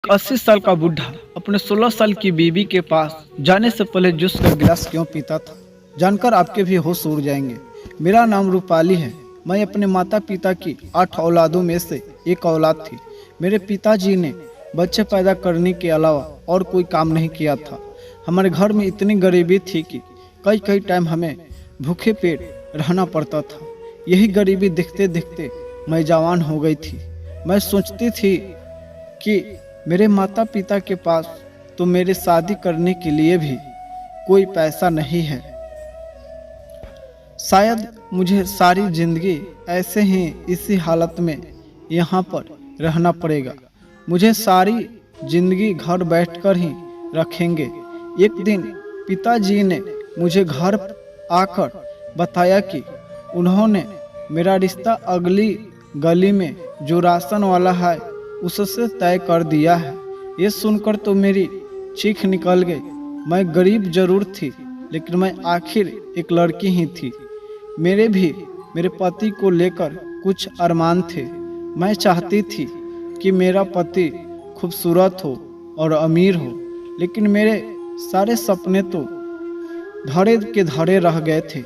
एक 80 साल का बूढ़ा अपने 16 साल की बीवी के पास जाने से पहले जूस का गिलास क्यों पीता था, जानकर आपके भी होश उड़ जाएंगे। मेरा नाम रूपाली है। मैं अपने माता पिता की 8 औलादों में से एक औलाद थी। मेरे पिताजी ने बच्चे पैदा करने के अलावा और कोई काम नहीं किया था। हमारे घर में इतनी गरीबी थी कि कई कई टाइम हमें भूखे पेट रहना पड़ता था। यही गरीबी देखते देखते मैं जवान हो गई थी। मैं सोचती थी कि मेरे माता पिता के पास तो मेरे शादी करने के लिए भी कोई पैसा नहीं है। शायद मुझे सारी जिंदगी ऐसे ही इसी हालत में यहाँ पर रहना पड़ेगा। मुझे सारी जिंदगी घर बैठकर ही रखेंगे। एक दिन पिताजी ने मुझे घर आकर बताया कि उन्होंने मेरा रिश्ता अगली गली में जो राशन वाला है उससे तय कर दिया है। ये सुनकर तो मेरी चीख निकल गई। मैं गरीब जरूर थी, लेकिन मैं आखिर एक लड़की ही थी। मेरे भी मेरे पति को लेकर कुछ अरमान थे। मैं चाहती थी कि मेरा पति खूबसूरत हो और अमीर हो, लेकिन मेरे सारे सपने तो धड़े के धड़े रह गए थे।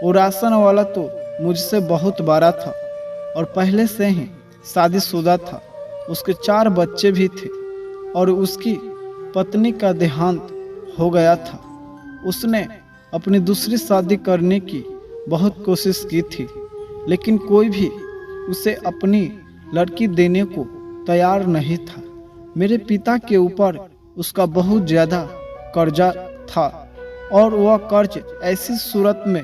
वो राशन वाला तो मुझसे बहुत बड़ा था और पहले से ही शादीशुदा था। उसके 4 बच्चे भी थे और उसकी पत्नी का देहांत हो गया था। उसने अपनी दूसरी शादी करने की बहुत कोशिश की थी, लेकिन कोई भी उसे अपनी लड़की देने को तैयार नहीं था। मेरे पिता के ऊपर उसका बहुत ज़्यादा कर्जा था और वह कर्ज ऐसी सूरत में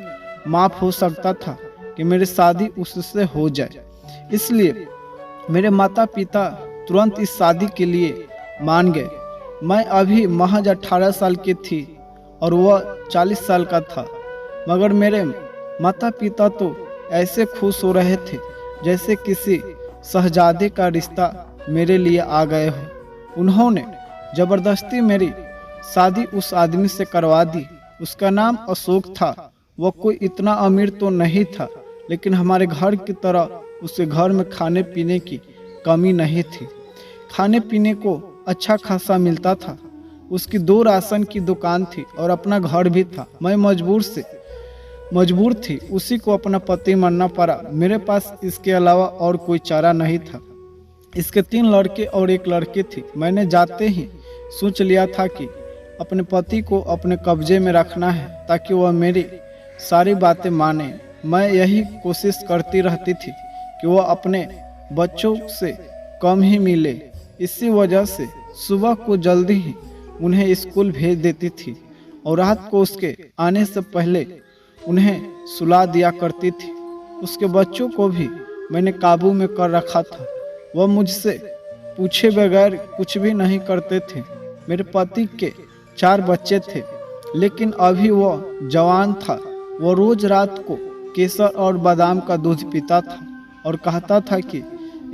माफ़ हो सकता था कि मेरी शादी उससे हो जाए। इसलिए मेरे माता पिता तुरंत इस शादी के लिए मान गए। मैं अभी महज 18 साल की थी और वह 40 साल का था, मगर मेरे माता पिता तो ऐसे खुश हो रहे थे जैसे किसी शहजादे का रिश्ता मेरे लिए आ गए हो। उन्होंने ज़बरदस्ती मेरी शादी उस आदमी से करवा दी। उसका नाम अशोक था। वह कोई इतना अमीर तो नहीं था, लेकिन हमारे घर की तरह उसके घर में खाने पीने की कमी नहीं थी। खाने पीने को अच्छा खासा मिलता था। उसकी 2 राशन की दुकान थी और अपना घर भी था। मैं मजबूर थी, उसी को अपना पति मानना पड़ा। मेरे पास इसके अलावा और कोई चारा नहीं था। इसके 3 लड़के और 1 लड़की थी। मैंने जाते ही सोच लिया था कि अपने पति को अपने कब्जे में रखना है ताकि वह मेरी सारी बातें माने। मैं यही कोशिश करती रहती थी कि वह अपने बच्चों से कम ही मिले। इसी वजह से सुबह को जल्दी ही उन्हें स्कूल भेज देती थी और रात को उसके आने से पहले उन्हें सुला दिया करती थी। उसके बच्चों को भी मैंने काबू में कर रखा था। वह मुझसे पूछे बगैर कुछ भी नहीं करते थे। मेरे पति के 4 बच्चे थे, लेकिन अभी वह जवान था। वह रोज रात को केसर और बादाम का दूध पीता था और कहता था कि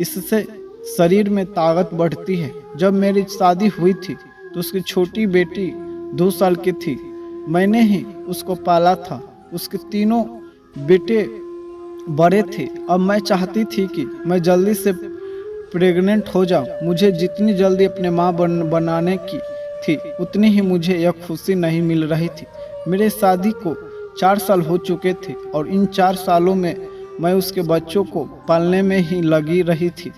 इससे शरीर में ताकत बढ़ती है। जब मेरी शादी हुई थी तो उसकी छोटी बेटी 2 साल की थी। मैंने ही उसको पाला था। उसके 3 बेटे बड़े थे। अब मैं चाहती थी कि मैं जल्दी से प्रेग्नेंट हो जाऊं। मुझे जितनी जल्दी अपने माँ बनाने की थी, उतनी ही मुझे यह खुशी नहीं मिल रही थी। मेरे शादी को 4 साल हो चुके थे और इन 4 सालों में मैं उसके बच्चों को पालने में ही लगी रही थी।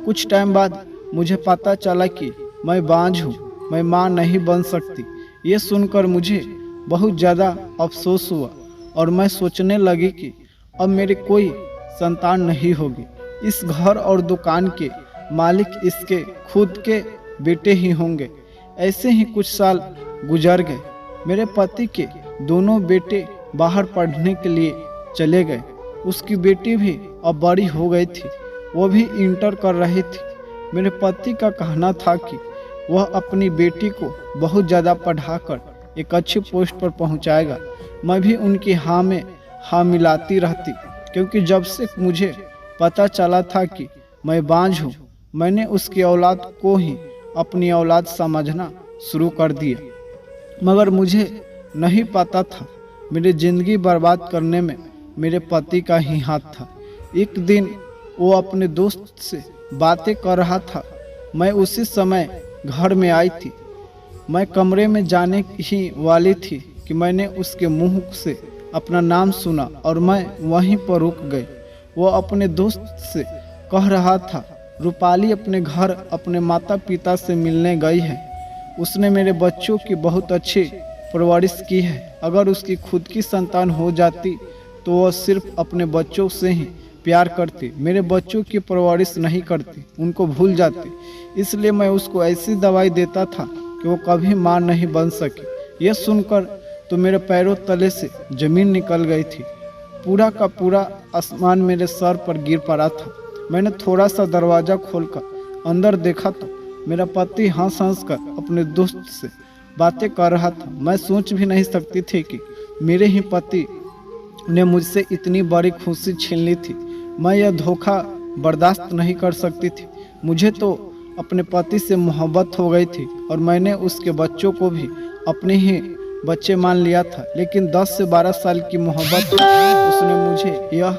कुछ टाइम बाद मुझे पता चला कि मैं बांझ हूँ, मैं माँ नहीं बन सकती। ये सुनकर मुझे बहुत ज़्यादा अफसोस हुआ और मैं सोचने लगी कि अब मेरी कोई संतान नहीं होगी। इस घर और दुकान के मालिक इसके खुद के बेटे ही होंगे। ऐसे ही कुछ साल गुजर गए। मेरे पति के दोनों बेटे बाहर पढ़ने के लिए चले गए। उसकी बेटी भी अब बड़ी हो गई थी। वो भी इंटर कर रही थी। मेरे पति का कहना था कि वह अपनी बेटी को बहुत ज़्यादा पढ़ाकर एक अच्छी पोस्ट पर पहुंचाएगा। मैं भी उनकी हाँ में हाँ मिलाती रहती, क्योंकि जब से मुझे पता चला था कि मैं बांझ हूँ, मैंने उसकी औलाद को ही अपनी औलाद समझना शुरू कर दिया। मगर मुझे नहीं पता था मेरी ज़िंदगी बर्बाद करने में मेरे पति का ही हाथ था। एक दिन वो अपने दोस्त से बातें कर रहा था। मैं उसी समय घर में आई थी। मैं कमरे में जाने ही वाली थी कि मैंने उसके मुंह से अपना नाम सुना और मैं वहीं पर रुक गई। वो अपने दोस्त से कह रहा था, रूपाली अपने घर अपने माता पिता से मिलने गई है। उसने मेरे बच्चों की बहुत अच्छी परवरिश की है। अगर उसकी खुद की संतान हो जाती तो वह सिर्फ अपने बच्चों से ही प्यार करती, मेरे बच्चों की परवरिश नहीं करती, उनको भूल जाती। इसलिए मैं उसको ऐसी दवाई देता था कि वो कभी मां नहीं बन सकी। यह सुनकर तो मेरे पैरों तले से जमीन निकल गई थी। पूरा का पूरा आसमान मेरे सर पर गिर पड़ा था। मैंने थोड़ा सा दरवाज़ा खोलकर अंदर देखा तो मेरा पति हंस हंस कर अपने दोस्त से बातें कर रहा था। मैं सोच भी नहीं सकती थी कि मेरे ही पति ने मुझसे इतनी बड़ी खुशी छीन ली थी। मैं यह धोखा बर्दाश्त नहीं कर सकती थी। मुझे तो अपने पति से मोहब्बत हो गई थी और मैंने उसके बच्चों को भी अपने ही बच्चे मान लिया था। लेकिन 10 से 12 साल की मोहब्बत उसने मुझे यह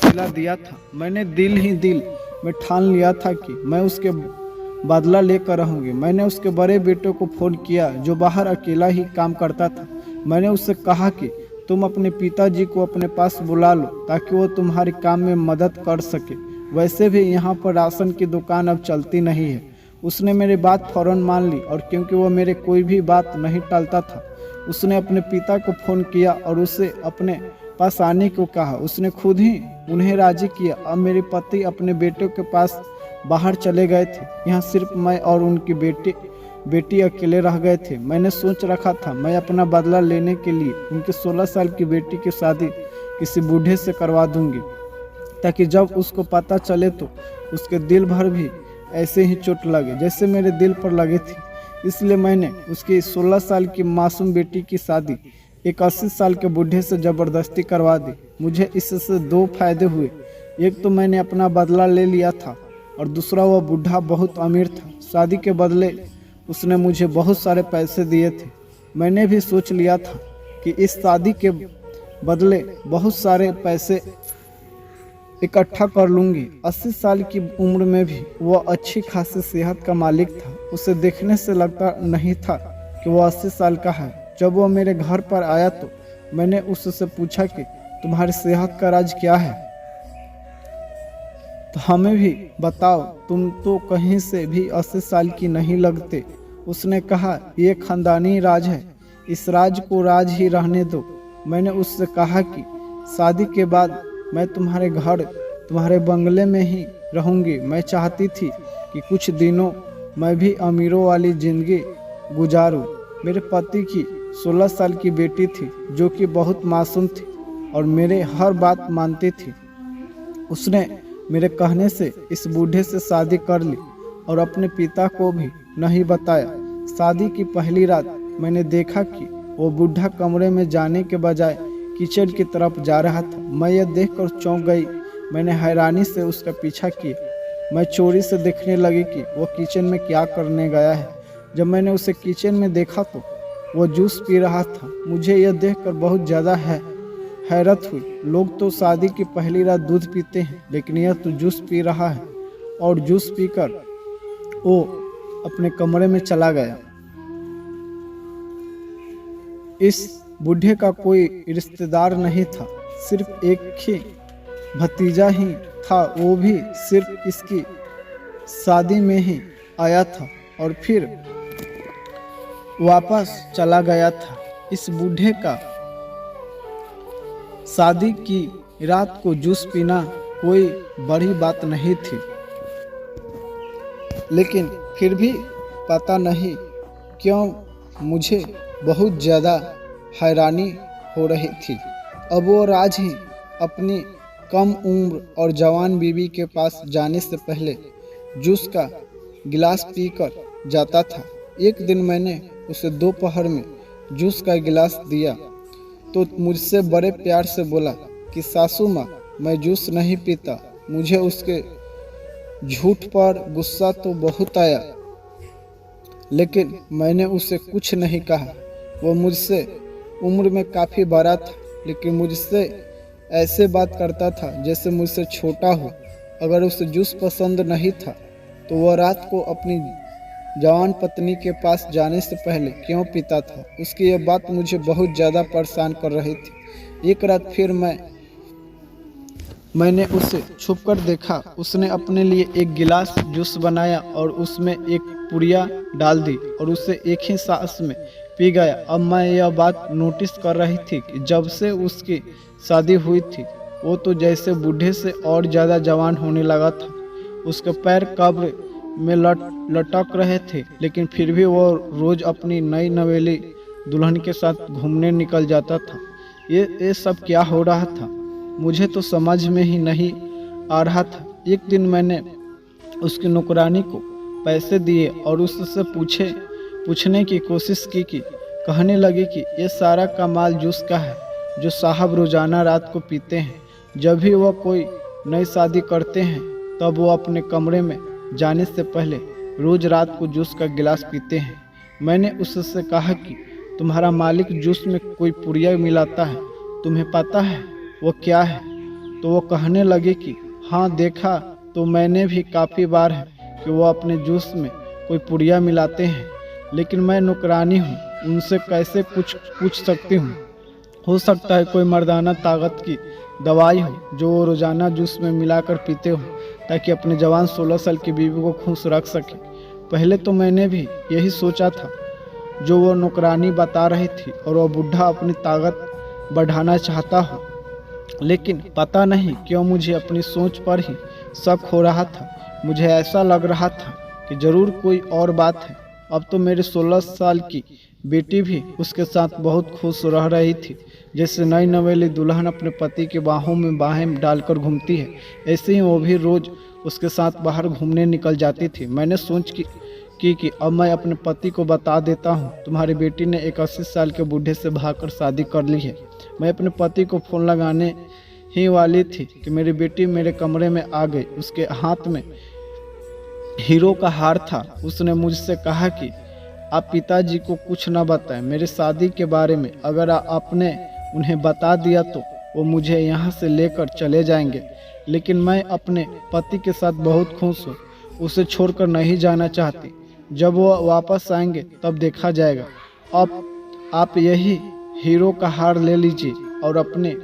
सिला दिया था। मैंने दिल ही दिल में ठान लिया था कि मैं उसके बदला लेकर रहूँगी। मैंने उसके बड़े बेटे को फ़ोन किया जो बाहर अकेला ही काम करता था। मैंने उससे कहा कि तुम अपने पिताजी को अपने पास बुला लो ताकि वो तुम्हारे काम में मदद कर सके। वैसे भी यहाँ पर राशन की दुकान अब चलती नहीं है। उसने मेरी बात फ़ौरन मान ली और क्योंकि वो मेरे कोई भी बात नहीं टालता था, उसने अपने पिता को फ़ोन किया और उसे अपने पास आने को कहा। उसने खुद ही उन्हें राज़ी किया। अब मेरे पति अपने बेटे के पास बाहर चले गए थे। यहाँ सिर्फ मैं और उनकी बेटी अकेले रह गए थे। मैंने सोच रखा था मैं अपना बदला लेने के लिए उनकी 16 साल की बेटी की शादी किसी बूढ़े से करवा दूंगी ताकि जब उसको पता चले तो उसके दिल भर भी ऐसे ही चोट लगे जैसे मेरे दिल पर लगी थी। इसलिए मैंने उसकी 16 साल की मासूम बेटी की शादी एक 80 साल के बूढ़े से ज़बरदस्ती करवा दी। मुझे इससे 2 फायदे हुए। एक तो मैंने अपना बदला ले लिया था और दूसरा वह बूढ़ा बहुत अमीर था। शादी के बदले उसने मुझे बहुत सारे पैसे दिए थे। मैंने भी सोच लिया था कि इस शादी के बदले बहुत सारे पैसे इकट्ठा कर लूँगी। 80 साल की उम्र में भी वह अच्छी खासी सेहत का मालिक था। उसे देखने से लगता नहीं था कि वह 80 साल का है। जब वह मेरे घर पर आया तो मैंने उससे पूछा कि तुम्हारी सेहत का राज क्या है, तो हमें भी बताओ, तुम तो कहीं से भी 80 साल की नहीं लगते। उसने कहा, ये खानदानी राज है, इस राज को राज ही रहने दो। मैंने उससे कहा कि शादी के बाद मैं तुम्हारे घर तुम्हारे बंगले में ही रहूंगी। मैं चाहती थी कि कुछ दिनों मैं भी अमीरों वाली ज़िंदगी गुजारूं। मेरे पति की 16 साल की बेटी थी जो कि बहुत मासूम थी और मेरे हर बात मानती थी। उसने मेरे कहने से इस बूढ़े से शादी कर ली और अपने पिता को भी नहीं बताया। शादी की पहली रात मैंने देखा कि वो बूढ़ा कमरे में जाने के बजाय किचन की तरफ जा रहा था। मैं यह देखकर चौंक गई। मैंने हैरानी से उसका पीछा किया। मैं चोरी से देखने लगी कि वो किचन में क्या करने गया है। जब मैंने उसे किचन में देखा तो वो जूस पी रहा था। मुझे यह देखकर बहुत ज़्यादा हैरत हुई। लोग तो शादी की पहली रात दूध पीते हैं, लेकिन यह तो जूस पी रहा है। और जूस पीकर वो अपने कमरे में चला गया। इस बूढ़े का कोई रिश्तेदार नहीं था, सिर्फ एक ही भतीजा ही था। वो भी सिर्फ इसकी शादी में ही आया था और फिर वापस चला गया था। इस बूढ़े का शादी की रात को जूस पीना कोई बड़ी बात नहीं थी, लेकिन फिर भी पता नहीं क्यों मुझे बहुत ज़्यादा हैरानी हो रही थी। अब वो राज ही अपनी कम उम्र और जवान बीवी के पास जाने से पहले जूस का गिलास पीकर जाता था। एक दिन मैंने उसे दोपहर में जूस का गिलास दिया तो मुझसे बड़े प्यार से बोला कि सासू माँ, मैं जूस नहीं पीता। मुझे उसके झूठ पर गुस्सा तो बहुत आया, लेकिन मैंने उसे कुछ नहीं कहा। वो मुझसे उम्र में काफ़ी बड़ा था, लेकिन मुझसे ऐसे बात करता था जैसे मुझसे छोटा हो। अगर उसे जूस पसंद नहीं था तो वह रात को अपनी जवान पत्नी के पास जाने से पहले क्यों पीता था। उसकी यह बात मुझे बहुत ज़्यादा परेशान कर रही थी। एक रात फिर मैंने उसे छुपकर देखा। उसने अपने लिए एक गिलास जूस बनाया और उसमें एक पुड़िया डाल दी और उसे एक ही सांस में पी गया। अब मैं यह बात नोटिस कर रही थी कि जब से उसकी शादी हुई थी वो तो जैसे बूढ़े से और ज़्यादा जवान होने लगा था। उसके पैर कब्र में लटक रहे थे, लेकिन फिर भी वो रोज़ अपनी नई नवेली दुल्हन के साथ घूमने निकल जाता था। ये सब क्या हो रहा था, मुझे तो समझ में ही नहीं आ रहा था। एक दिन मैंने उसकी नौकरानी को पैसे दिए और उससे पूछने की कोशिश की कि कहने लगी कि ये सारा कमाल जूस का है जो साहब रोज़ाना रात को पीते हैं। जब भी वह कोई नई शादी करते हैं तब वो अपने कमरे में जाने से पहले रोज़ रात को जूस का गिलास पीते हैं। मैंने उससे कहा कि तुम्हारा मालिक जूस में कोई पुड़िया मिलाता है, तुम्हें पता है वो क्या है? तो वो कहने लगे कि हाँ, देखा तो मैंने भी काफ़ी बार है कि वो अपने जूस में कोई पुड़िया मिलाते हैं, लेकिन मैं नौकरानी हूँ, उनसे कैसे कुछ पूछ सकती हूँ। हो सकता है कोई मर्दाना ताकत की दवाई हो जो वो रोज़ाना जूस में मिलाकर पीते हो ताकि अपने जवान 16 साल की बीवी को खुश रख सके। पहले तो मैंने भी यही सोचा था जो वो नौकरानी बता रही थी और वह बूढ़ा अपनी ताकत बढ़ाना चाहता हो, लेकिन पता नहीं क्यों मुझे अपनी सोच पर ही शक हो रहा था। मुझे ऐसा लग रहा था कि ज़रूर कोई और बात है। अब तो मेरे 16 साल की बेटी भी उसके साथ बहुत खुश रह रही थी। जैसे नई नवेली दुल्हन अपने पति के बाहों में बाहें डालकर घूमती है, ऐसे ही वो भी रोज़ उसके साथ बाहर घूमने निकल जाती थी। मैंने सोच कि अब मैं अपने पति को बता देता हूँ, तुम्हारी बेटी ने एक 80 साल के बूढ़े से भागकर शादी कर ली है। मैं अपने पति को फ़ोन लगाने ही वाली थी कि मेरी बेटी मेरे कमरे में आ गई। उसके हाथ में हीरो का हार था। उसने मुझसे कहा कि आप पिताजी को कुछ न बताएं मेरे शादी के बारे में। अगर आपने उन्हें बता दिया तो वो मुझे यहाँ से लेकर चले जाएंगे, लेकिन मैं अपने पति के साथ बहुत खुश हूँ, उसे छोड़कर नहीं जाना चाहती। जब वो वापस आएंगे तब देखा जाएगा। अब आप यही हीरो का हार ले लीजिए और अपने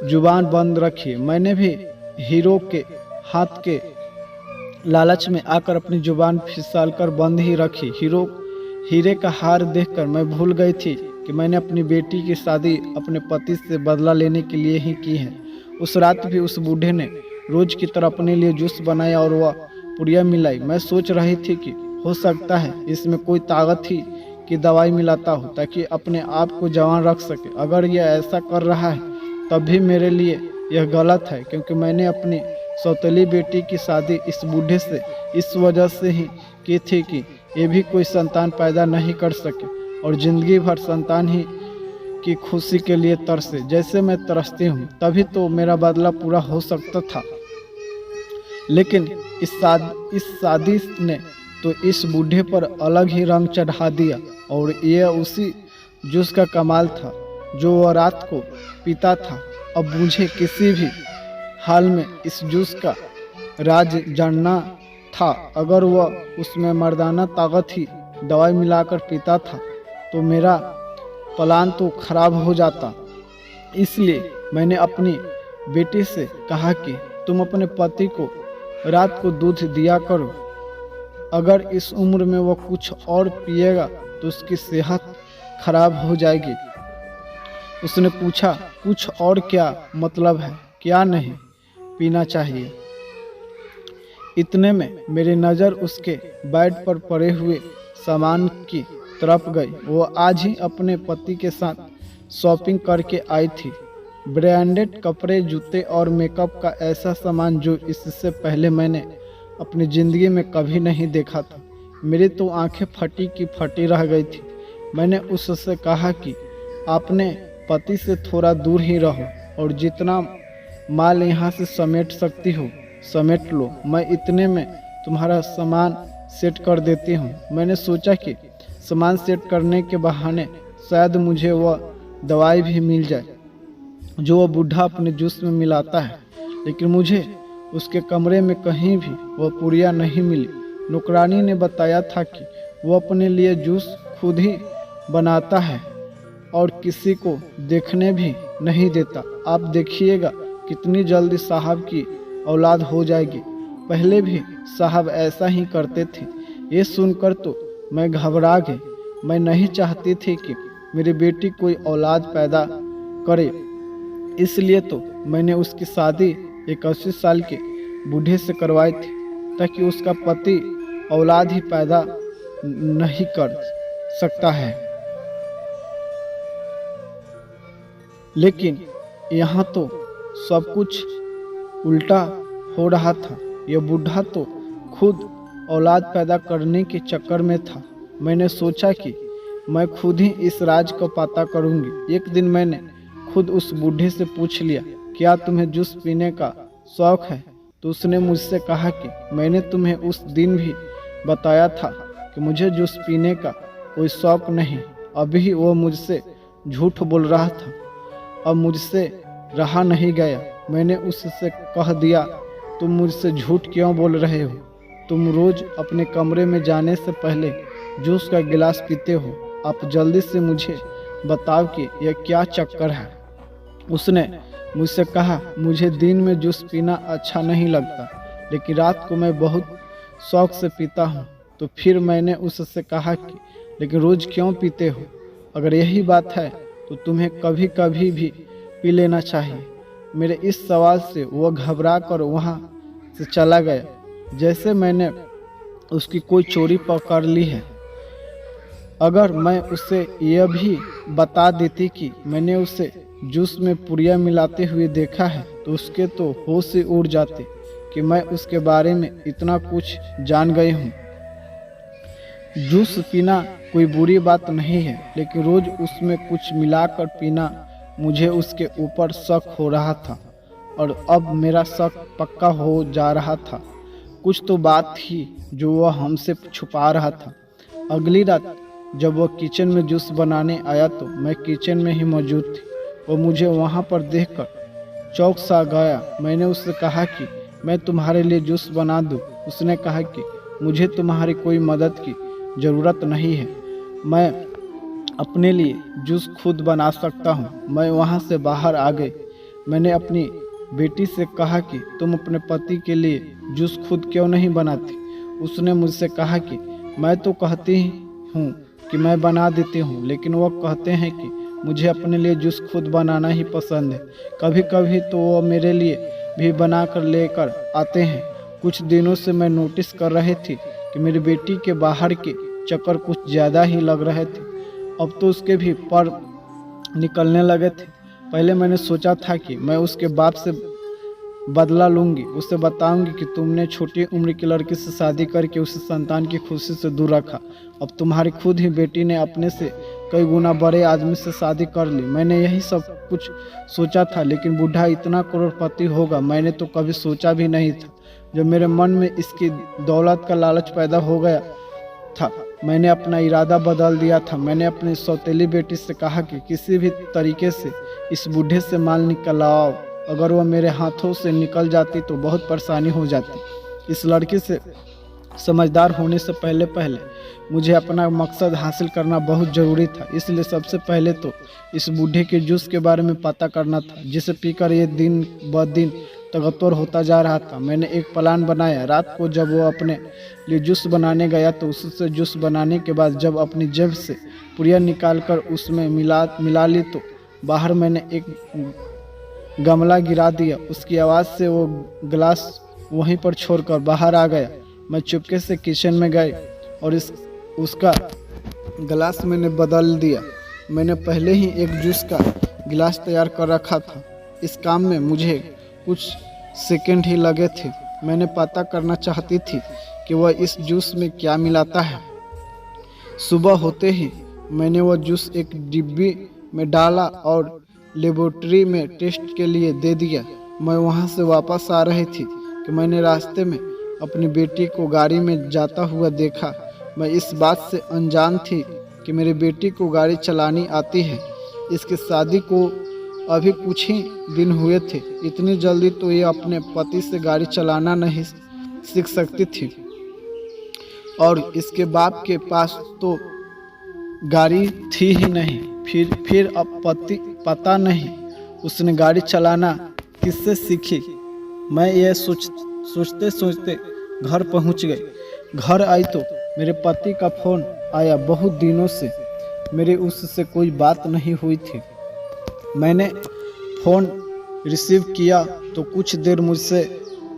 जुबान बंद रखिए। मैंने भी हीरो के हाथ के लालच में आकर अपनी जुबान फिसलकर बंद ही रखी। हीरे का हार देखकर मैं भूल गई थी कि मैंने अपनी बेटी की शादी अपने पति से बदला लेने के लिए ही की है। उस रात भी उस बूढ़े ने रोज की तरह अपने लिए जूस बनाया और वह पुड़िया मिलाई। मैं सोच रही थी कि हो सकता है इसमें कोई ताकत ही की दवाई मिलाता हो ताकि अपने आप को जवान रख सके। अगर यह ऐसा कर रहा है तब भी मेरे लिए यह गलत है, क्योंकि मैंने अपनी सौतेली बेटी की शादी इस बूढ़े से इस वजह से ही की थी कि ये भी कोई संतान पैदा नहीं कर सके और ज़िंदगी भर संतान ही की खुशी के लिए तरसे जैसे मैं तरसती हूँ। तभी तो मेरा बदला पूरा हो सकता था। लेकिन इस शादी ने तो इस बूढ़े पर अलग ही रंग चढ़ा दिया, और यह उसी जूस का कमाल था जो वह रात को पीता था। अब मुझे किसी भी हाल में इस जूस का राज जानना था। अगर वह उसमें मर्दाना ताकत ही दवाई मिलाकर पीता था तो मेरा प्लान तो खराब हो जाता। इसलिए मैंने अपनी बेटी से कहा कि तुम अपने पति को रात को दूध दिया करो। अगर इस उम्र में वह कुछ और पिएगा तो उसकी सेहत खराब हो जाएगी। उसने पूछा, कुछ और क्या मतलब है, क्या नहीं पीना चाहिए? इतने में मेरी नज़र उसके बेड पर पड़े हुए सामान की तरफ गई। वो आज ही अपने पति के साथ शॉपिंग करके आई थी। ब्रांडेड कपड़े, जूते और मेकअप का ऐसा सामान जो इससे पहले मैंने अपनी ज़िंदगी में कभी नहीं देखा था। मेरी तो आंखें फटी की फटी रह गई थी। मैंने उससे कहा कि आपने पति से थोड़ा दूर ही रहो और जितना माल यहाँ से समेट सकती हो समेट लो। मैं इतने में तुम्हारा सामान सेट कर देती हूँ। मैंने सोचा कि सामान सेट करने के बहाने शायद मुझे वह दवाई भी मिल जाए जो वह बूढ़ा अपने जूस में मिलाता है, लेकिन मुझे उसके कमरे में कहीं भी वह पुड़िया नहीं मिली। नौकरानी ने बताया था कि वो अपने लिए जूस खुद ही बनाता है और किसी को देखने भी नहीं देता। आप देखिएगा कितनी जल्दी साहब की औलाद हो जाएगी। पहले भी साहब ऐसा ही करते थे। ये सुनकर तो मैं घबरा गई। मैं नहीं चाहती थी कि मेरी बेटी कोई औलाद पैदा करे, इसलिए तो मैंने उसकी शादी एक 80 साल के बूढ़े से करवाई थी, ताकि उसका पति औलाद ही पैदा नहीं कर सकता है। लेकिन यहाँ तो सब कुछ उल्टा हो रहा था। यह बूढ़ा तो खुद औलाद पैदा करने के चक्कर में था। मैंने सोचा कि मैं खुद ही इस राज को पता करूंगी। एक दिन मैंने खुद उस बूढ़े से पूछ लिया, क्या तुम्हें जूस पीने का शौक है? तो उसने मुझसे कहा कि मैंने तुम्हें उस दिन भी बताया था कि मुझे जूस पीने का कोई शौक नहीं। अभी वो मुझसे झूठ बोल रहा था। अब मुझसे रहा नहीं गया। मैंने उससे कह दिया, तुम मुझसे झूठ क्यों बोल रहे हो? तुम रोज अपने कमरे में जाने से पहले जूस का गिलास पीते हो। आप जल्दी से मुझे बताओ कि यह क्या चक्कर है। उसने मुझसे कहा, मुझे दिन में जूस पीना अच्छा नहीं लगता, लेकिन रात को मैं बहुत शौक से पीता हूँ। तो फिर मैंने उससे कहा कि लेकिन रोज क्यों पीते हो? अगर यही बात है तो तुम्हें कभी कभी भी पी लेना चाहिए। मेरे इस सवाल से वह घबरा कर वहाँ से चला गया, जैसे मैंने उसकी कोई चोरी पकड़ ली है। अगर मैं उसे यह भी बता देती कि मैंने उसे जूस में पुड़िया मिलाते हुए देखा है, तो उसके तो होश से उड़ जाते कि मैं उसके बारे में इतना कुछ जान गई हूँ। जूस पीना कोई बुरी बात नहीं है, लेकिन रोज उसमें कुछ मिलाकर पीना, मुझे उसके ऊपर शक हो रहा था और अब मेरा शक पक्का हो जा रहा था। कुछ तो बात थी जो वह हमसे छुपा रहा था। अगली रात जब वह किचन में जूस बनाने आया तो मैं किचन में ही मौजूद थी। वो मुझे वहाँ पर देखकर चौंक सा गया। मैंने उससे कहा कि मैं तुम्हारे लिए जूस बना दूँ। उसने कहा कि मुझे तुम्हारी कोई मदद की ज़रूरत नहीं है, मैं अपने लिए जूस खुद बना सकता हूँ। मैं वहाँ से बाहर आ गई। मैंने अपनी बेटी से कहा कि तुम अपने पति के लिए जूस खुद क्यों नहीं बनाती? उसने मुझसे कहा कि मैं तो कहती हूँ कि मैं बना देती हूँ, लेकिन वो कहते हैं कि मुझे अपने लिए जूस खुद बनाना ही पसंद है। कभी कभी तो वो मेरे लिए भी बना कर लेकर आते हैं। कुछ दिनों से मैं नोटिस कर रही थी कि मेरी बेटी के बाहर के चक्कर कुछ ज़्यादा ही लग रहे थे। अब तो उसके भी पर निकलने लगे थे। पहले मैंने सोचा था कि मैं उसके बाप से बदला लूँगी, उसे बताऊंगी कि तुमने छोटी उम्र की लड़की से शादी करके उसे संतान की खुशी से दूर रखा। अब तुम्हारी खुद ही बेटी ने अपने से कई गुना बड़े आदमी से शादी कर ली। मैंने यही सब कुछ सोचा था, लेकिन बूढ़ा इतना करोड़पति होगा मैंने तो कभी सोचा भी नहीं था। जब मेरे मन में इसकी दौलत का लालच पैदा हो गया था, मैंने अपना इरादा बदल दिया था। मैंने अपनी सौतेली बेटी से कहा कि किसी भी तरीके से इस बूढ़े से माल निकलवाओ। अगर वह मेरे हाथों से निकल जाती तो बहुत परेशानी हो जाती। इस लड़की से समझदार होने से पहले मुझे अपना मकसद हासिल करना बहुत ज़रूरी था। इसलिए सबसे पहले तो इस बूढ़े के जूस के बारे में पता करना था, जिसे पीकर ये दिन ब दिन तगतोर होता जा रहा था। मैंने एक प्लान बनाया। रात को जब वो अपने लिए जूस बनाने गया तो उससे जूस बनाने के बाद जब अपनी जेब से पुड़िया निकाल कर उसमें मिला ली तो बाहर मैंने एक गमला गिरा दिया। उसकी आवाज़ से वो गिलास वहीं पर छोड़कर बाहर आ गया। मैं चुपके से किचन में गई और उसका गिलास मैंने बदल दिया। मैंने पहले ही एक जूस का गिलास तैयार कर रखा था। इस काम में मुझे कुछ सेकंड ही लगे थे। मैंने पता करना चाहती थी कि वह इस जूस में क्या मिलाता है। सुबह होते ही मैंने वह जूस एक डिब्बी में डाला और लेबोरेटरी में टेस्ट के लिए दे दिया। मैं वहां से वापस आ रही थी कि मैंने रास्ते में अपनी बेटी को गाड़ी में जाता हुआ देखा। मैं इस बात से अनजान थी कि मेरी बेटी को गाड़ी चलानी आती है। इसकी शादी को अभी कुछ ही दिन हुए थे। इतनी जल्दी तो ये अपने पति से गाड़ी चलाना नहीं सीख सकती थी। और इसके बाप के पास तो गाड़ी थी ही नहीं। फिर अब पता नहीं उसने गाड़ी चलाना किससे सीखी। मैं यह सोचते सोचते घर पहुंच गई। घर आई तो मेरे पति का फ़ोन आया। बहुत दिनों से मेरी उससे कोई बात नहीं हुई थी। मैंने फ़ोन रिसीव किया तो कुछ देर मुझसे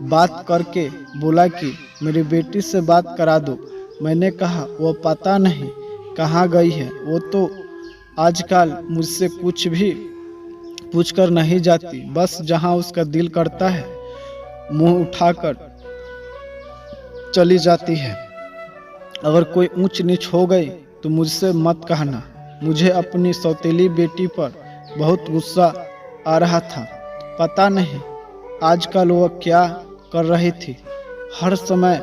बात करके बोला कि मेरी बेटी से बात करा दो। मैंने कहा वो पता नहीं कहाँ गई है, वो तो आजकल मुझसे कुछ भी पूछकर नहीं जाती, बस जहाँ उसका दिल करता है मुंह उठाकर चली जाती है। अगर कोई ऊंच नीच हो गई तो मुझसे मत कहना। मुझे अपनी सौतेली बेटी पर बहुत गुस्सा आ रहा था। पता नहीं आजकल वह क्या कर रही थी। हर समय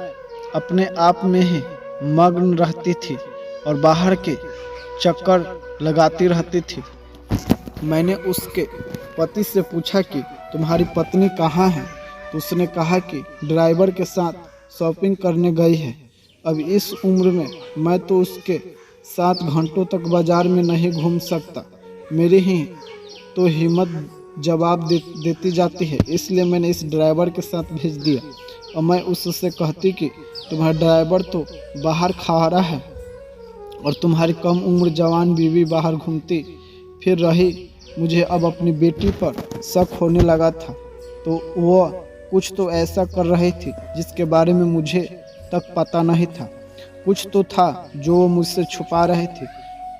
अपने आप में ही मग्न रहती थी और बाहर के चक्कर लगाती रहती थी। मैंने उसके पति से पूछा कि तुम्हारी पत्नी कहाँ है, तो उसने कहा कि ड्राइवर के साथ शॉपिंग करने गई है। अब इस उम्र में मैं तो उसके साथ घंटों तक बाजार में नहीं घूम सकता। मेरी ही तो हिम्मत जवाब देती जाती है, इसलिए मैंने इस ड्राइवर के साथ भेज दिया। और मैं उससे कहती कि तुम्हारा ड्राइवर तो बाहर खा रहा है और तुम्हारी कम उम्र जवान बीवी बाहर घूमती फिर रही। मुझे अब अपनी बेटी पर शक होने लगा था, तो वह कुछ तो ऐसा कर रही थी जिसके बारे में मुझे तक पता नहीं था। कुछ तो था जो वो मुझसे छुपा रही थी।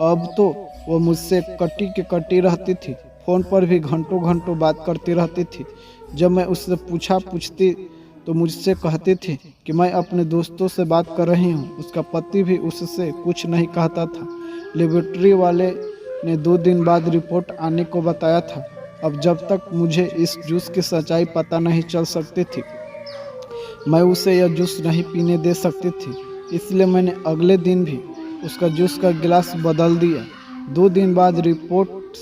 अब तो वो मुझसे कटी रहती थी। फ़ोन पर भी घंटों घंटों बात करती रहती थी। जब मैं उससे पूछती तो मुझसे कहती थी कि मैं अपने दोस्तों से बात कर रही हूँ। उसका पति भी उससे कुछ नहीं कहता था। लेबोरेटरी वाले ने 2 दिन बाद रिपोर्ट आने को बताया था। अब जब तक मुझे इस जूस की सच्चाई पता नहीं चल सकती थी, मैं उसे यह जूस नहीं पीने दे सकती थी। इसलिए मैंने अगले दिन भी उसका जूस का गिलास बदल दिया। 2 दिन बाद रिपोर्ट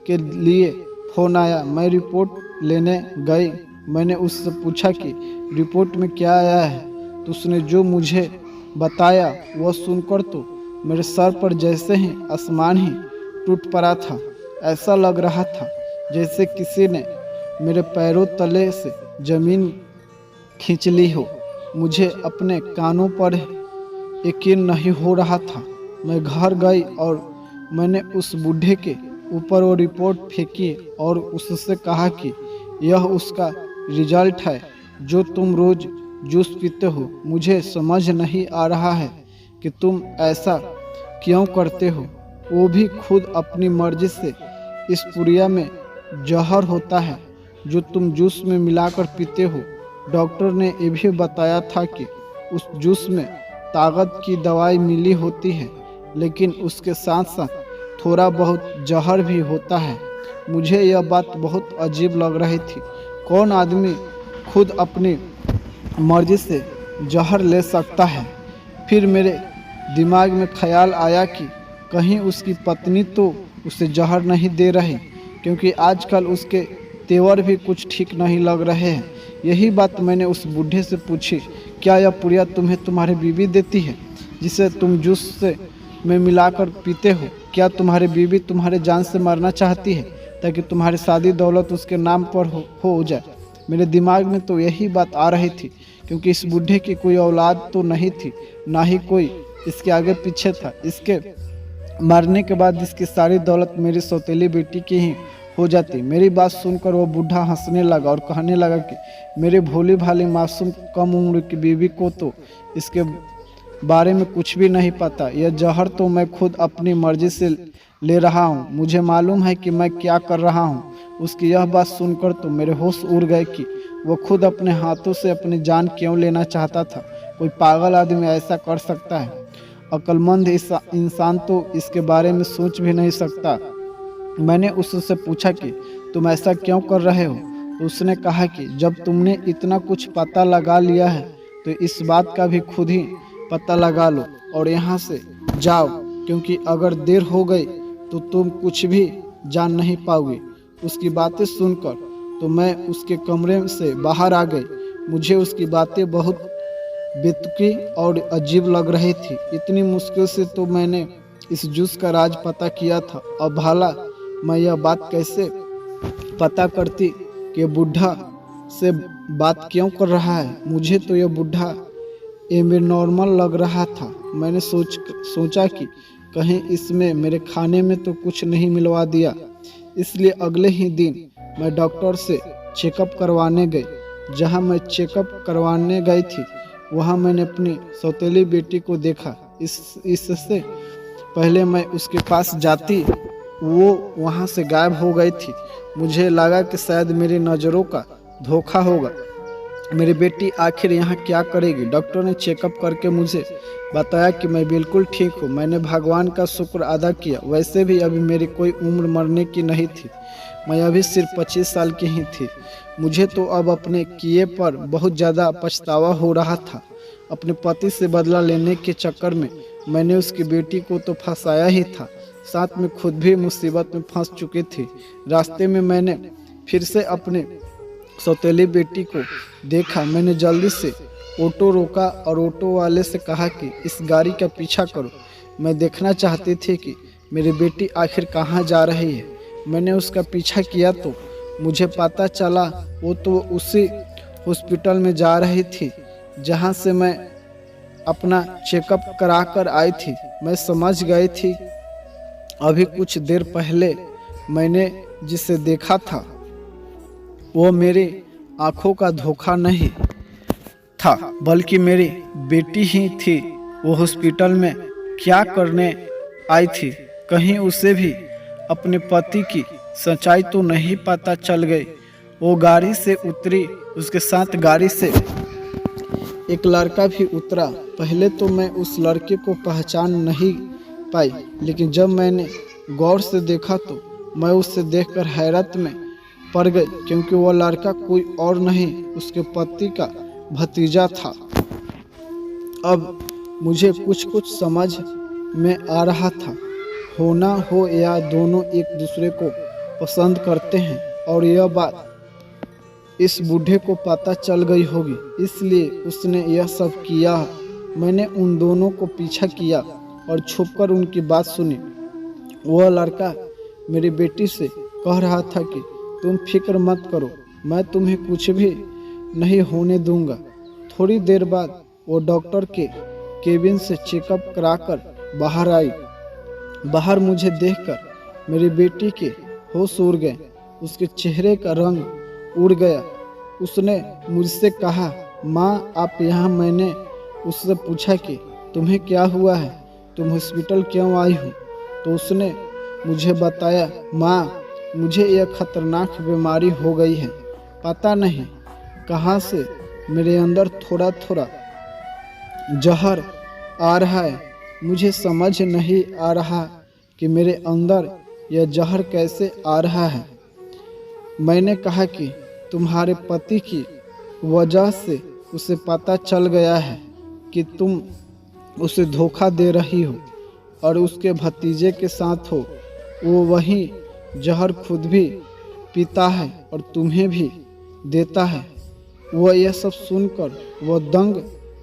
के लिए फ़ोन आया। मैं रिपोर्ट लेने गई। मैंने उससे पूछा कि रिपोर्ट में क्या आया है, तो उसने जो मुझे बताया वह सुनकर तो मेरे सर पर जैसे ही आसमान ही टूट पड़ा था। ऐसा लग रहा था जैसे किसी ने मेरे पैरों तले से ज़मीन खींच ली हो। मुझे अपने कानों पर यकीन नहीं हो रहा था। मैं घर गई और मैंने उस बूढ़े के ऊपर वो रिपोर्ट फेंकी और उससे कहा कि यह उसका रिजल्ट है जो तुम रोज़ जूस पीते हो। मुझे समझ नहीं आ रहा है कि तुम ऐसा क्यों करते हो, वो भी खुद अपनी मर्जी से। इस पुड़िया में जहर होता है जो तुम जूस में मिलाकर पीते हो। डॉक्टर ने ये भी बताया था कि उस जूस में ताकत की दवाई मिली होती है, लेकिन उसके साथ साथ थोड़ा बहुत जहर भी होता है। मुझे यह बात बहुत अजीब लग रही थी। कौन आदमी खुद अपनी मर्जी से जहर ले सकता है? फिर मेरे दिमाग में ख्याल आया कि कहीं उसकी पत्नी तो उसे जहर नहीं दे रही, क्योंकि आजकल उसके तेवर भी कुछ ठीक नहीं लग रहे हैं। यही बात मैंने उस बूढ़े से पूछी, क्या यह पुड़िया तुम्हें तुम्हारी बीवी देती है जिसे तुम जूस से में मिलाकर पीते हो? क्या तुम्हारी बीवी तुम्हारे जान से मरना चाहती है ताकि तुम्हारी शादी दौलत उसके नाम पर हो जाए? मेरे दिमाग में तो यही बात आ रही थी, क्योंकि इस बूढ़े की कोई औलाद तो नहीं थी, ना ही कोई इसके आगे पीछे था। इसके मरने के बाद इसकी सारी दौलत मेरी सौतेली बेटी की ही हो जाती। मेरी बात सुनकर वो बूढ़ा हंसने लगा और कहने लगा कि मेरे भोली भाली मासूम कम उम्र की बीवी को तो इसके बारे में कुछ भी नहीं पता। यह जहर तो मैं खुद अपनी मर्जी से ले रहा हूँ। मुझे मालूम है कि मैं क्या कर रहा हूँ। उसकी यह बात सुनकर तो मेरे होश उड़ गए कि वो खुद अपने हाथों से अपनी जान क्यों लेना चाहता था। कोई पागल आदमी ऐसा कर सकता है? अक्लमंद इंसान तो इसके बारे में सोच भी नहीं सकता। मैंने उससे पूछा कि तुम ऐसा क्यों कर रहे हो? तो उसने कहा कि जब तुमने इतना कुछ पता लगा लिया है तो इस बात का भी खुद ही पता लगा लो और यहाँ से जाओ, क्योंकि अगर देर हो गई तो तुम कुछ भी जान नहीं पाओगे। उसकी बातें सुनकर तो मैं उसके कमरे से बाहर आ गई। मुझे उसकी बातें बहुत बेतुकी और अजीब लग रही थी। इतनी मुश्किल से तो मैंने इस जूस का राज पता किया था। अब भला मैं यह बात कैसे पता करती कि बुढ़ा से बात क्यों कर रहा है। मुझे तो यह बुढ़ा एबनॉर्मल लग रहा था। मैंने सोचा कि कहीं इसमें मेरे खाने में तो कुछ नहीं मिलवा दिया। इसलिए अगले ही दिन मैं डॉक्टर से चेकअप करवाने गई। जहां मैं चेकअप करवाने गई थी वहां मैंने अपनी सौतेली बेटी को देखा। इससे पहले मैं उसके पास जाती वो वहां से गायब हो गई थी। मुझे लगा कि शायद मेरी नज़रों का धोखा होगा। मेरी बेटी आखिर यहाँ क्या करेगी। डॉक्टर ने चेकअप करके मुझे बताया कि मैं बिल्कुल ठीक हूँ। मैंने भगवान का शुक्र अदा किया। वैसे भी अभी मेरी कोई उम्र मरने की नहीं थी। मैं अभी सिर्फ 25 साल की ही थी। मुझे तो अब अपने किए पर बहुत ज़्यादा पछतावा हो रहा था। अपने पति से बदला लेने के चक्कर में मैंने उसकी बेटी को तो फंसाया ही था, साथ में खुद भी मुसीबत में फंस चुकी थी। रास्ते में मैंने फिर से अपने सौतेली बेटी को देखा। मैंने जल्दी से ऑटो रोका और ऑटो वाले से कहा कि इस गाड़ी का पीछा करो। मैं देखना चाहती थी कि मेरी बेटी आखिर कहाँ जा रही है। मैंने उसका पीछा किया तो मुझे पता चला वो तो उसी हॉस्पिटल में जा रही थी जहाँ से मैं अपना चेकअप करा कर आई थी। मैं समझ गई थी अभी कुछ देर पहले मैंने जिसे देखा था वो मेरी आंखों का धोखा नहीं था बल्कि मेरी बेटी ही थी। वो हॉस्पिटल में क्या करने आई थी। कहीं उसे भी अपने पति की सच्चाई तो नहीं पता चल गई। वो गाड़ी से उतरी। उसके साथ गाड़ी से एक लड़का भी उतरा। पहले तो मैं उस लड़के को पहचान नहीं पाई, लेकिन जब मैंने गौर से देखा तो मैं उससे देखकर हैरत में पड़ गई, क्योंकि वह लड़का कोई और नहीं उसके पति का भतीजा था। अब मुझे कुछ समझ में आ रहा था। होना हो या दोनों एक दूसरे को पसंद करते हैं और यह बात इस बूढ़े को पता चल गई होगी, इसलिए उसने यह सब किया। मैंने उन दोनों को पीछा किया और छुपकर उनकी बात सुनी। वह लड़का मेरी बेटी से कह रहा था कि तुम फिक्र मत करो, मैं तुम्हें कुछ भी नहीं होने दूंगा। थोड़ी देर बाद वो डॉक्टर के केबिन से चेकअप कराकर बाहर आई। बाहर मुझे देखकर मेरी बेटी के होश उड़ गए। उसके चेहरे का रंग उड़ गया। उसने मुझसे कहा, माँ आप यहाँ। मैंने उससे पूछा कि तुम्हें क्या हुआ है, तुम हॉस्पिटल क्यों आई हो। तो उसने मुझे बताया, माँ मुझे यह खतरनाक बीमारी हो गई है। पता नहीं कहाँ से मेरे अंदर थोड़ा थोड़ा जहर आ रहा है। मुझे समझ नहीं आ रहा कि मेरे अंदर यह जहर कैसे आ रहा है। मैंने कहा कि तुम्हारे पति की वजह से उसे पता चल गया है कि तुम उसे धोखा दे रही हो और उसके भतीजे के साथ हो। वो वही जहर खुद भी पीता है और तुम्हें भी देता है। वह यह सब सुनकर वह दंग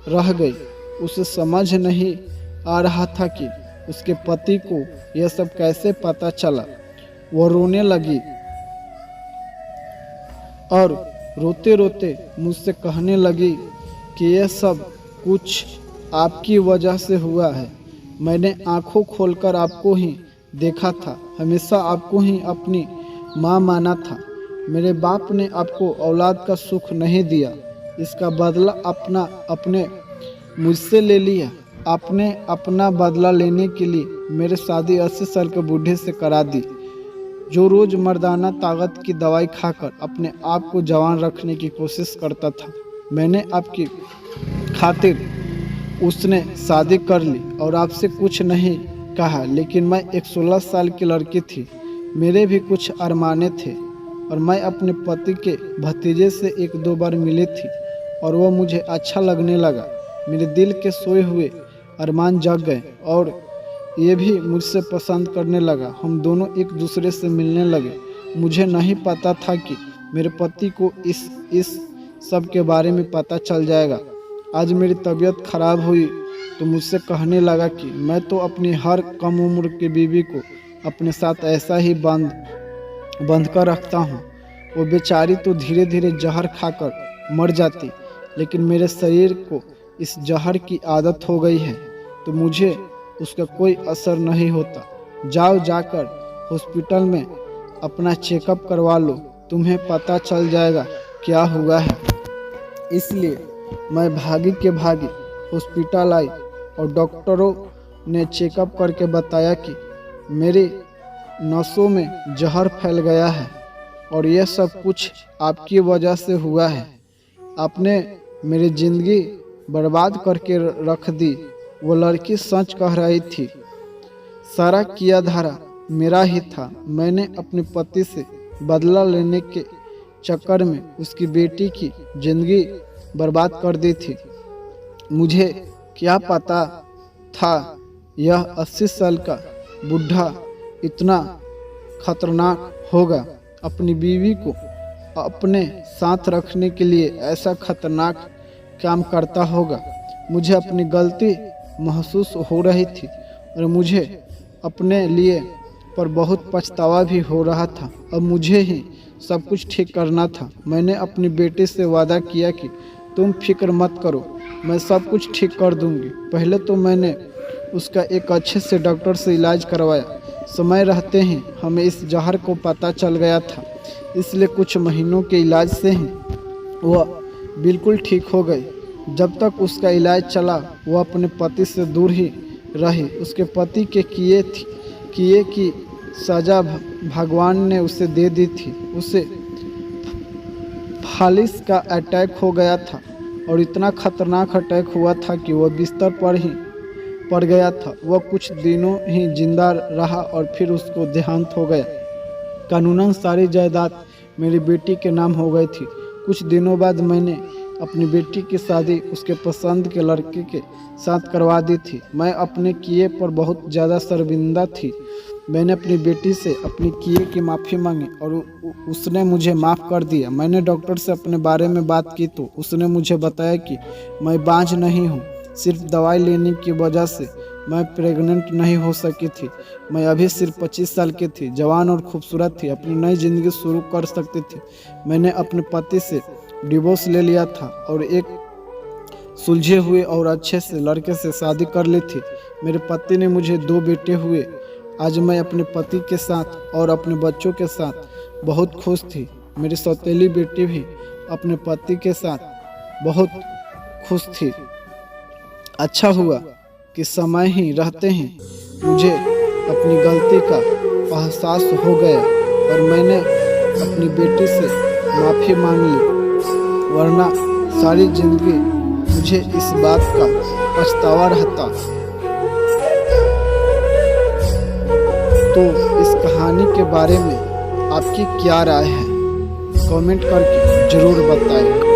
रह गई। उसे समझ नहीं आ रहा था कि उसके पति को यह सब कैसे पता चला। वह रोने लगी और रोते रोते मुझसे कहने लगी कि यह सब कुछ आपकी वजह से हुआ है। मैंने आंखों खोलकर आपको ही देखा था, हमेशा आपको ही अपनी माँ माना था। मेरे बाप ने आपको औलाद का सुख नहीं दिया, इसका बदला अपने मुझसे ले लिया। आपने अपना बदला लेने के लिए मेरे शादी 80 साल के बूढ़े से करा दी, जो रोज़ मर्दाना ताकत की दवाई खाकर अपने आप को जवान रखने की कोशिश करता था। मैंने आपकी खातिर उसने शादी कर ली और आपसे कुछ नहीं कहा, लेकिन मैं एक 16 साल की लड़की थी। मेरे भी कुछ अरमाने थे और मैं अपने पति के भतीजे से 1-2 बार मिली थी और वह मुझे अच्छा लगने लगा। मेरे दिल के सोए हुए अरमान जग गए और ये भी मुझसे पसंद करने लगा। हम दोनों एक दूसरे से मिलने लगे। मुझे नहीं पता था कि मेरे पति को इस सब के बारे में पता चल जाएगा। आज मेरी तबीयत खराब हुई तो मुझसे कहने लगा कि मैं तो अपनी हर कम उम्र की बीवी को अपने साथ ऐसा ही बांध कर रखता हूँ। वो बेचारी तो धीरे धीरे जहर खाकर मर जाती, लेकिन मेरे शरीर को इस जहर की आदत हो गई है तो मुझे उसका कोई असर नहीं होता। जाओ, जाकर हॉस्पिटल में अपना चेकअप करवा लो, तुम्हें पता चल जाएगा क्या हुआ है। इसलिए मैं भागी के भागी हॉस्पिटल आई और डॉक्टरों ने चेकअप करके बताया कि मेरी नसों में जहर फैल गया है और यह सब कुछ आपकी वजह से हुआ है। आपने मेरी ज़िंदगी बर्बाद करके रख दी। वो लड़की सच कह रही थी। सारा किया धारा मेरा ही था। मैंने अपने पति से बदला लेने के चक्कर में उसकी बेटी की ज़िंदगी बर्बाद कर दी थी। मुझे क्या पता था यह 80 साल का बूढ़ा इतना खतरनाक होगा। अपनी बीवी को अपने साथ रखने के लिए ऐसा खतरनाक काम करता होगा। मुझे अपनी गलती महसूस हो रही थी और मुझे अपने लिए पर बहुत पछतावा भी हो रहा था। अब मुझे ही सब कुछ ठीक करना था। मैंने अपनी बेटी से वादा किया कि तुम फिक्र मत करो, मैं सब कुछ ठीक कर दूंगी। पहले तो मैंने उसका एक अच्छे से डॉक्टर से इलाज करवाया। समय रहते ही हमें इस जहर को पता चल गया था, इसलिए कुछ महीनों के इलाज से ही वह बिल्कुल ठीक हो गई। जब तक उसका इलाज चला वह अपने पति से दूर ही रही। उसके पति के किए की सज़ा भगवान ने उसे दे दी थी। उसे फालिस का अटैक हो गया था और इतना खतरनाक अटैक हुआ था कि वह बिस्तर पर ही पड़ गया था। वह कुछ दिनों ही जिंदा रहा और फिर उसको देहांत हो गया। कानूनन सारी जायदाद मेरी बेटी के नाम हो गई थी। कुछ दिनों बाद मैंने अपनी बेटी की शादी उसके पसंद के लड़के के साथ करवा दी थी। मैं अपने किए पर बहुत ज़्यादा शर्मिंदा थी। मैंने अपनी बेटी से अपनी किए की माफ़ी मांगी और उसने मुझे माफ़ कर दिया। मैंने डॉक्टर से अपने बारे में बात की तो उसने मुझे बताया कि मैं बांझ नहीं हूँ, सिर्फ दवाई लेने की वजह से मैं प्रेग्नेंट नहीं हो सकी थी। मैं अभी सिर्फ 25 साल की थी, जवान और खूबसूरत थी, अपनी नई ज़िंदगी शुरू कर सकती थी। मैंने अपने पति से डिवोर्स ले लिया था और एक सुलझे हुए और अच्छे से लड़के से शादी कर ली थी। मेरे पति ने मुझे 2 बेटे हुए। आज मैं अपने पति के साथ और अपने बच्चों के साथ बहुत खुश थी। मेरी सौतेली बेटी भी अपने पति के साथ बहुत खुश थी। अच्छा हुआ कि समय ही रहते ही मुझे अपनी गलती का एहसास हो गया और मैंने अपनी बेटी से माफ़ी मांग ली, वरना सारी ज़िंदगी मुझे इस बात का पछतावा रहता। तो इस कहानी के बारे में आपकी क्या राय है? कमेंट करके ज़रूर बताएं।